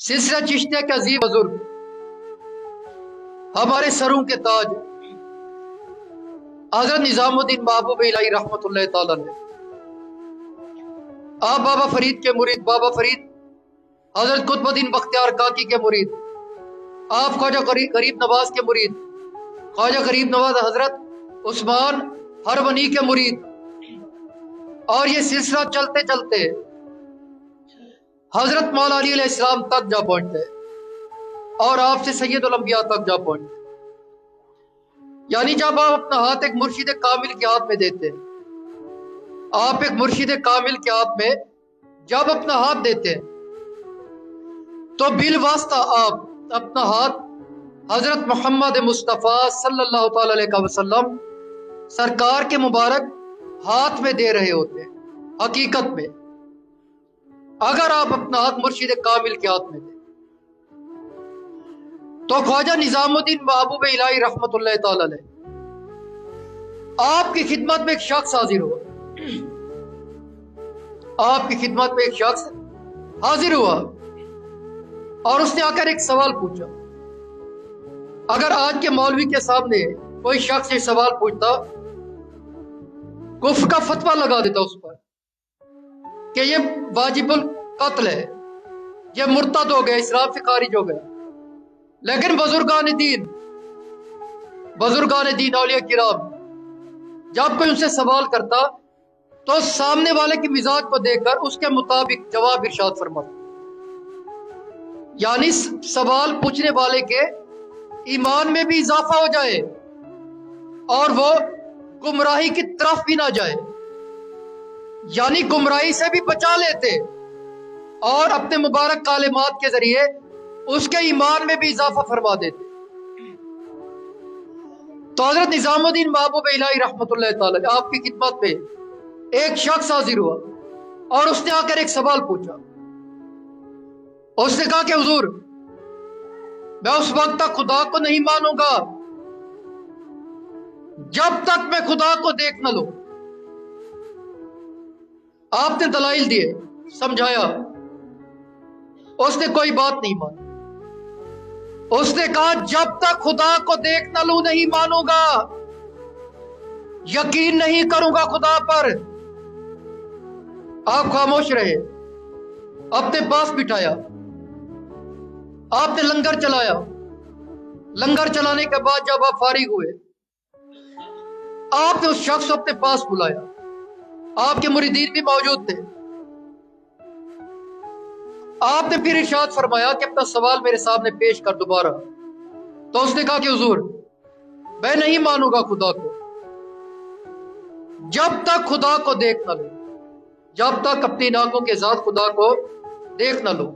سلسلہ چشتیہ کے عظیم بزرگ، ہمارے سروں کے تاج حضرت نظام الدین محبوب الہی رحمت اللہ تعالی نے، آپ بابا فرید کے مرید، بابا فرید حضرت قطب الدین بختیار کاکی کے مرید، آپ خواجہ غریب نواز کے مرید، خواجہ غریب نواز حضرت عثمان ہرونی کے مرید، اور یہ سلسلہ چلتے چلتے حضرت مولا علی علیہ السلام تک جا پہنچتے اور آپ سے سید الانبیاء تک جا پہنچتے۔ یعنی جب آپ اپنا ہاتھ ایک مرشد کامل کے ہاتھ میں دیتے، آپ ایک مرشد کامل کے ہاتھ میں جب اپنا ہاتھ دیتے تو بالواسطہ آپ اپنا ہاتھ حضرت محمد مصطفیٰ صلی اللہ تعالی علیہ وسلم سرکار کے مبارک ہاتھ میں دے رہے ہوتے ہیں۔ حقیقت میں اگر آپ اپنا ہاتھ مرشد کامل کے ہاتھ میں دیں تو خواجہ نظام الدین محبوب الہی رحمت اللہ تعالی علیہ آپ کی خدمت میں ایک شخص حاضر ہوا، آپ کی خدمت میں ایک شخص حاضر ہوا اور اس نے آ کر ایک سوال پوچھا۔ اگر آج کے مولوی کے سامنے کوئی شخص یہ سوال پوچھتا، کفر کا فتویٰ لگا دیتا اس پر کہ یہ واجب القتل ہے، یہ مرتد ہو گیا، اسلام سے خارج ہو گیا۔ لیکن بزرگان دین اولیاء کرام جب کوئی ان سے سوال کرتا تو سامنے والے کی مزاج کو دیکھ کر اس کے مطابق جواب ارشاد فرماتا، یعنی سوال پوچھنے والے کے ایمان میں بھی اضافہ ہو جائے اور وہ گمراہی کی طرف بھی نہ جائے، یعنی گمراہی سے بھی بچا لیتے اور اپنے مبارک کلمات کے ذریعے اس کے ایمان میں بھی اضافہ فرما دیتے۔ تو حضرت نظام الدین محبوب الہی رحمت اللہ تعالی آپ کی خدمت میں ایک شخص حاضر ہوا اور اس نے آ کر ایک سوال پوچھا۔ اس نے کہا کہ حضور، میں اس وقت تک خدا کو نہیں مانوں گا جب تک میں خدا کو دیکھ نہ لوں۔ آپ نے دلائل دیے، سمجھایا، اس نے کوئی بات نہیں مانی۔ اس نے کہا جب تک خدا کو دیکھ نہ لوں نہیں مانوں گا، یقین نہیں کروں گا خدا پر۔ آپ خاموش رہے، اپنے پاس بٹھایا، آپ نے لنگر چلایا۔ لنگر چلانے کے بعد جب آپ فارغ ہوئے، آپ نے اس شخص کو اپنے پاس بلایا، آپ کے مریدین بھی موجود تھے۔ آپ نے پھر ارشاد فرمایا کہ اپنا سوال میرے سامنے پیش کر دوبارہ۔ تو اس نے کہا کہ حضور، میں نہیں مانوں گا خدا کو جب تک خدا کو دیکھ نہ لوں، جب تک اپنی ناکوں کے ذات خدا کو دیکھ نہ لوں۔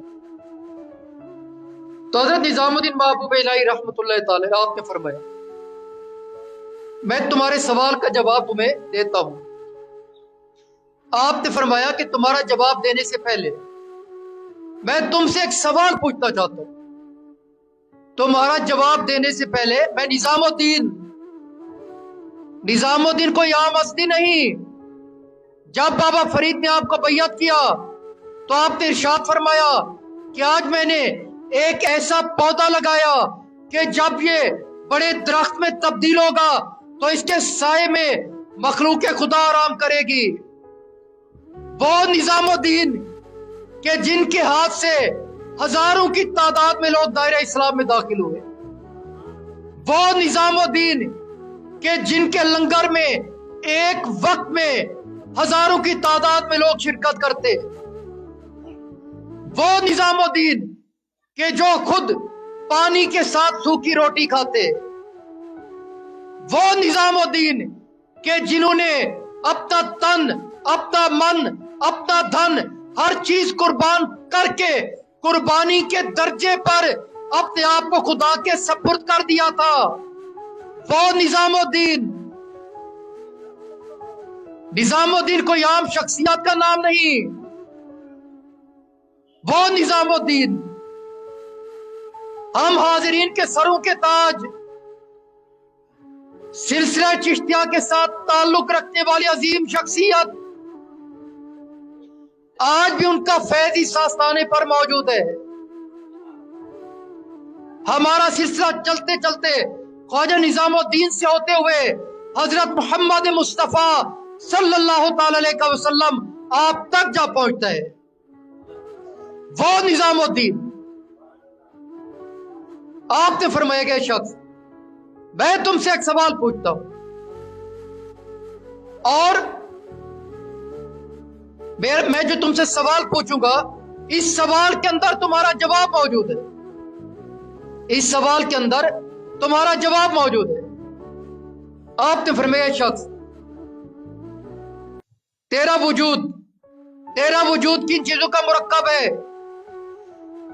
تو حضرت نظام الدین محبوب الہی رحمت اللہ تعالی آپ نے فرمایا، میں تمہارے سوال کا جواب تمہیں دیتا ہوں۔ آپ نے فرمایا کہ تمہارا جواب دینے سے پہلے میں تم سے ایک سوال پوچھنا چاہتا ہوں۔ تمہارا جواب دینے سے پہلے میں نظام الدین کوئی عام ہستی نہیں۔ جب بابا فرید نے آپ کو بیعت کیا تو آپ نے ارشاد فرمایا کہ آج میں نے ایک ایسا پودا لگایا کہ جب یہ بڑے درخت میں تبدیل ہوگا تو اس کے سائے میں مخلوق خدا آرام کرے گی۔ وہ نظام الدین کہ جن کے ہاتھ سے ہزاروں کی تعداد میں لوگ دائرہ اسلام میں داخل ہوئے، وہ نظام الدین کہ جن کے لنگر میں ایک وقت میں ہزاروں کی تعداد میں لوگ شرکت کرتے، وہ نظام الدین کہ جو خود پانی کے ساتھ سوکھی روٹی کھاتے، وہ نظام الدین کہ جنہوں نے اپنا تن، اپنا من، اپنا دھن، ہر چیز قربان کر کے قربانی کے درجے پر اپنے آپ کو خدا کے سپرد کر دیا تھا، وہ نظام الدین کوئی عام شخصیت کا نام نہیں۔ وہ نظام الدین ہم حاضرین کے سروں کے تاج، سلسلہ چشتیہ کے ساتھ تعلق رکھنے والی عظیم شخصیت، آج بھی ان کا فیض اس آستانے پر موجود ہے۔ हमारा सिलसिला चलते चलते ख्वाजा निजामुद्दीन से होते हुए हजरत मोहम्मद मुस्तफ़ा सल्लल्लाहु ताला अलैहि वसल्लम आप तक जा पहुंचता है। वो निजामुद्दीन, आपने फरमाया गया शख्स, मैं तुमसे एक सवाल पूछता हूं और मैं जो तुमसे सवाल पूछूंगा इस सवाल के अंदर तुम्हारा जवाब मौजूद है। इस सवाल के अंदर तुम्हारा जवाब मौजूद है। आपने फरमाया शख्स, तेरा वजूद किन चीजों का मुरक्कब है?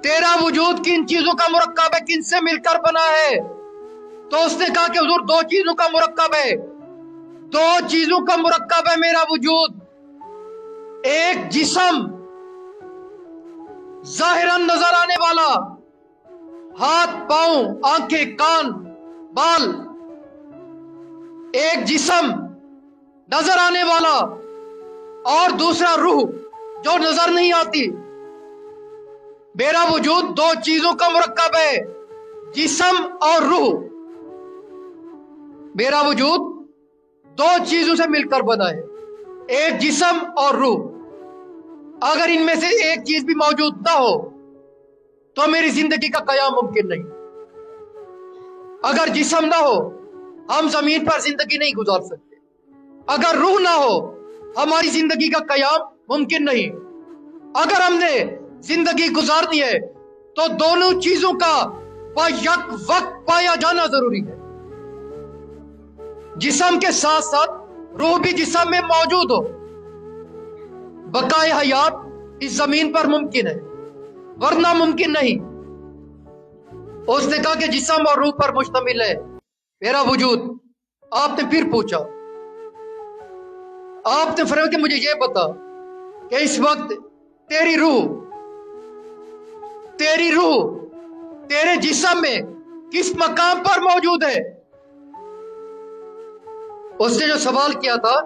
तेरा वजूद किन चीजों का मुरक्कब है, किनसे मिलकर बना है? तो उसने कहा कि हुजूर दो चीजों का मुरक्कब है। दो चीजों का मुरक्कब है मेरा वजूद। एक जिस्म जाहिरन नजर आने वाला, हाथ पांव आंखें कान बाल, एक जिस्म नजर आने वाला, और दूसरा रूह जो नजर नहीं आती। मेरा वजूद दो चीजों का मुरक्कब है, जिस्म और रूह। मेरा वजूद दो चीजों से मिलकर बना है, एक जिस्म और रूह। अगर इनमें से एक चीज भी मौजूद ना हो तो मेरी जिंदगी का कयाम मुमकिन नहीं। अगर जिस्म ना हो हम जमीन पर जिंदगी नहीं गुजार सकते। अगर रूह ना हो हमारी जिंदगी का कयाम मुमकिन नहीं। अगर हमने जिंदगी गुजारनी है तो दोनों चीजों का बैक वक्त पाया जाना जरूरी है। जिस्म के साथ साथ रूह भी जिस्म में मौजूद हो, बकाए हयात इस जमीन पर मुमकिन है, वरना मुमकिन नहीं। उसने कहा कि जिस्म और रूह पर मुश्तमिल है मेरा वजूद। आपने फिर पूछा, आपने फरमाया कि मुझे ये बता कि इस वक्त तेरी रूह तेरे जिस्म में किस मकाम पर मौजूद है? उसने जो सवाल किया था,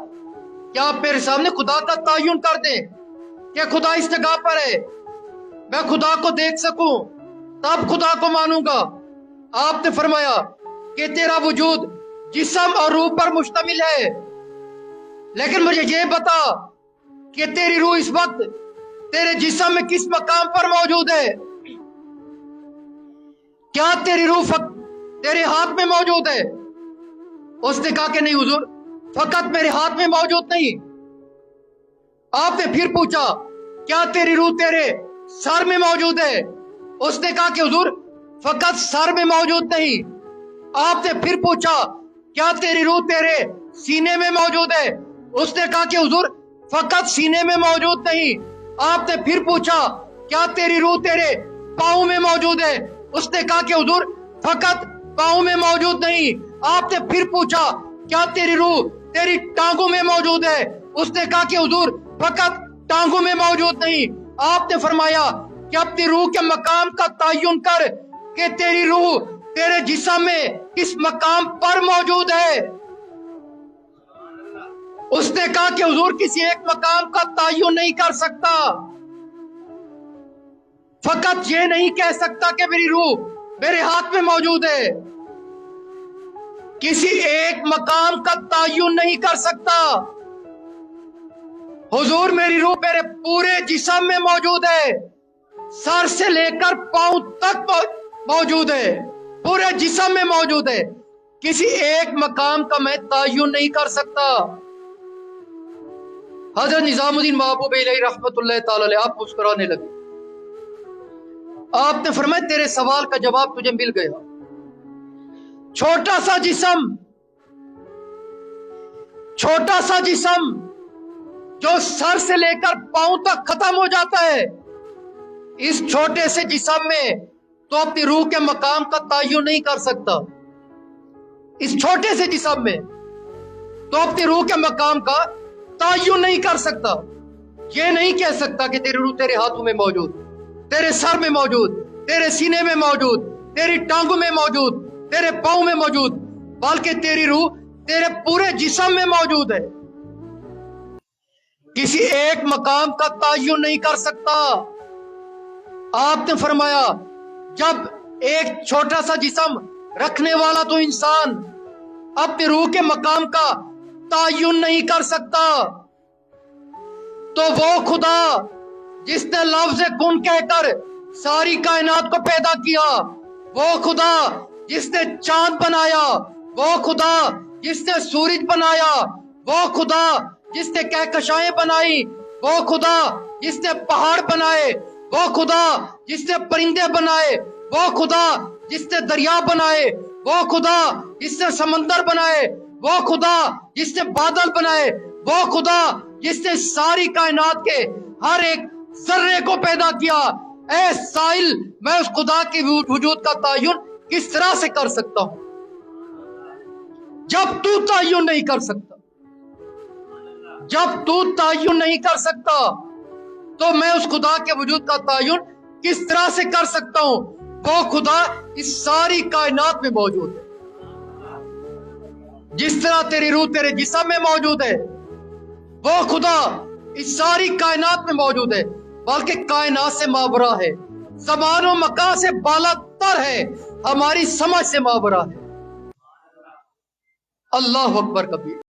क्या आप मेरे सामने खुदा का तायुन कर दें कि खुदा इस जगह पर है, मैं खुदा को देख सकूं, तब खुदा को मानूंगा। आपने फरमाया कि तेरा वजूद जिस्म और रूह पर मुश्तमिल है, लेकिन मुझे ये बता कि तेरी रूह इस वक्त तेरे जिस्म में किस मकाम पर मौजूद है? क्या तेरी रूह तेरे हाथ में मौजूद है? उसने कहा कि नहीं हुजूर, फकत मेरे हाथ में मौजूद नहीं। आपने फिर पूछा, क्या तेरी रूह तेरे सर में मौजूद है? उसने कहा कि हुजूर फकत सर में मौजूद नहीं। आपने फिर पूछा, क्या तेरी रूह तेरे सीने में मौजूद है? उसने कहा कि हुजूर फकत सीने में मौजूद नहीं। आपने फिर पूछा, क्या तेरी रूह तेरे पाँव में मौजूद है? उसने कहा कि हुजूर फकत पाँव में मौजूद नहीं। आपने फिर पूछा, क्या तेरी रूह तेरी टांगों में मौजूद है? उसने कहा कि हुजूर फकत टांगों में मौजूद नहीं। आपने फरमाया कि अपनी रूह के मकाम का तयन कर कि तेरी रूह तेरे जिस्म में किस मकाम पर मौजूद है। उसने कहा कि हुजूर किसी एक मकाम का तयन नहीं कर सकता, फकत ये नहीं कह सकता कि मेरी रूह मेरे हाथ में मौजूद है। किसी एक मकाम का तयन नहीं कर सकता। हुजूर मेरी रूह मेरे पूरे जिस्म में मौजूद है, सर से लेकर पांव तक मौजूद है, पूरे जिस्म में मौजूद है। किसी एक मकाम का मैं तयन नहीं कर सकता। हजरत निजामुद्दीन महबूब अलैहि रहमतुल्लाह ताला अलैह आप मुस्कुराने लगे। आपने फरमाया तेरे सवाल का जवाब तुझे मिल गया। छोटा सा जिस्म जो सर से लेकर पांव तक खत्म हो जाता है, इस छोटे से जिस्म में तो अपनी रूह के मकाम का तयन नहीं कर सकता। इस छोटे से जिस्म में तो अपनी रूह के मकाम का तयन नहीं कर सकता। ये नहीं कह सकता कि तेरी रूह तेरे हाथों में मौजूद, तेरे सर में मौजूद, तेरे सीने में मौजूद, तेरी टांगों में मौजूद, तेरे पाँव में मौजूद, बल्कि तेरी रूह तेरे पूरे जिस्म में मौजूद है। किसी एक मकाम का तयन नहीं कर सकता। आपने फरमाया जब एक छोटा सा जिस्म रखने वाला तो इंसान अपनी रूह के मकाम का तायुन नहीं कर सकता, तो वो खुदा जिसने लफ्ज़ कुन कहकर सारी कायनात को पैदा किया, वो खुदा जिसने चांद बनाया, वो खुदा जिसने सूरज बनाया, वो खुदा जिसने कहकशाएं बनाई, वो खुदा जिसने पहाड़ बनाए, वो खुदा जिसने परिंदे बनाए, वो खुदा जिसने दरिया बनाए, वो खुदा जिसने समंदर बनाए, वो खुदा जिसने बादल बनाए, वो खुदा जिसने सारी कायनात के हर एक जर्रे को पैदा किया। ऐ साइल, मैं उस खुदा की वजूद का तायुन किस तरह से कर सकता हूं जब तू तायुन नहीं कर सकता? जब तू तायुन नहीं कर सकता तो मैं उस खुदा के वजूद का तायुन किस तरह से कर सकता हूं? वो खुदा इस सारी कायनात में मौजूद है। जिस तरह तेरी रूह तेरे जिस्म में मौजूद है, वो खुदा इस सारी कायनात में मौजूद है, बल्कि कायनात से मावरा है, ज़मान व मकान से बालातर है, हमारी समझ से मावरा है। अल्लाह अकबर कबीर।